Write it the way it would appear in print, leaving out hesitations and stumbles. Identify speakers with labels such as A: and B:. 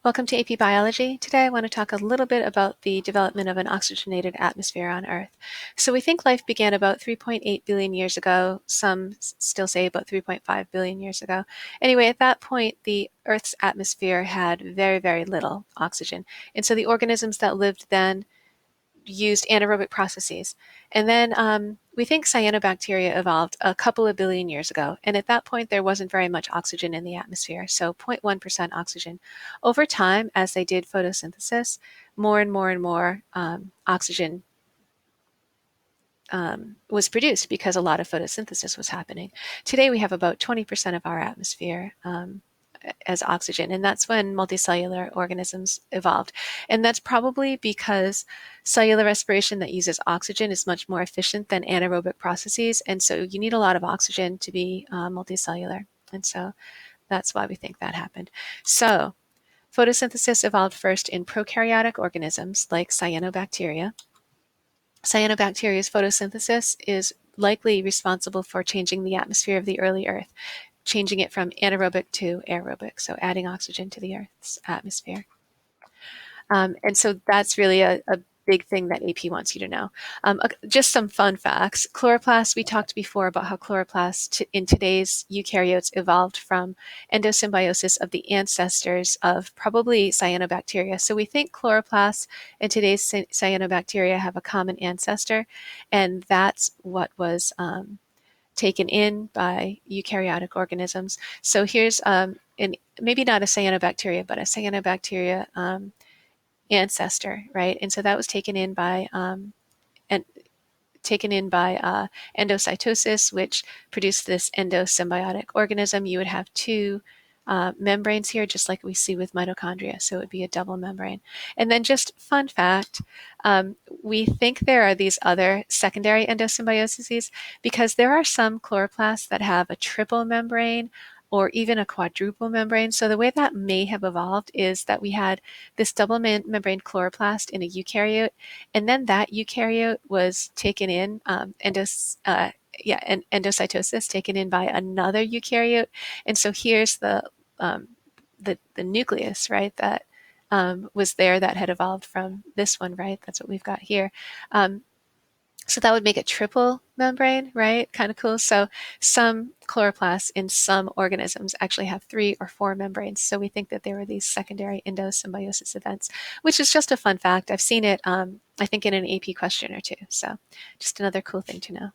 A: Welcome to AP Biology. Today I want to talk a little bit about the development of an oxygenated atmosphere on Earth. So we think life began about 3.8 billion years ago. Some still say about 3.5 billion years ago. Anyway, at that point, the Earth's atmosphere had very, very little oxygen. And so the organisms that lived then used anaerobic processes. And then we think cyanobacteria evolved a couple of billion years ago. And at that point, there wasn't very much oxygen in the atmosphere, so 0.1% oxygen. Over time, as they did photosynthesis, more and more and more oxygen was produced because a lot of photosynthesis was happening. Today, we have about 20% of our atmosphere as oxygen, and that's when multicellular organisms evolved. And that's probably because cellular respiration that uses oxygen is much more efficient than anaerobic processes, and so you need a lot of oxygen to be multicellular. And so that's why we think that happened. So photosynthesis evolved first in prokaryotic organisms like cyanobacteria. Cyanobacteria's photosynthesis is likely responsible for changing the atmosphere of the early Earth, changing it from anaerobic to aerobic, so adding oxygen to the Earth's atmosphere. And so that's really a big thing that AP wants you to know. Just some fun facts. Chloroplasts, we talked before about how chloroplasts in today's eukaryotes evolved from endosymbiosis of the ancestors of probably cyanobacteria. So we think chloroplasts and today's cyanobacteria have a common ancestor, and that's what was taken in by eukaryotic organisms. So here's maybe not a cyanobacteria, but a cyanobacteria ancestor, right? And so that was taken in by endocytosis, which produced this endosymbiotic organism. You would have two membranes here, just like we see with mitochondria. So it would be a double membrane. And then just fun fact, we think there are these other secondary endosymbioses because there are some chloroplasts that have a triple membrane or even a quadruple membrane. So the way that may have evolved is that we had this double membrane chloroplast in a eukaryote, and then that eukaryote was taken in, endocytosis taken in by another eukaryote. And so here's the nucleus, right, that was there that had evolved from this one, right? That's what we've got here. So that would make a triple membrane, right? Kind of cool. So some chloroplasts in some organisms actually have 3 or 4 membranes. So we think that there were these secondary endosymbiosis events, which is just a fun fact. I've seen it, I think, in an AP question or two. So just another cool thing to know.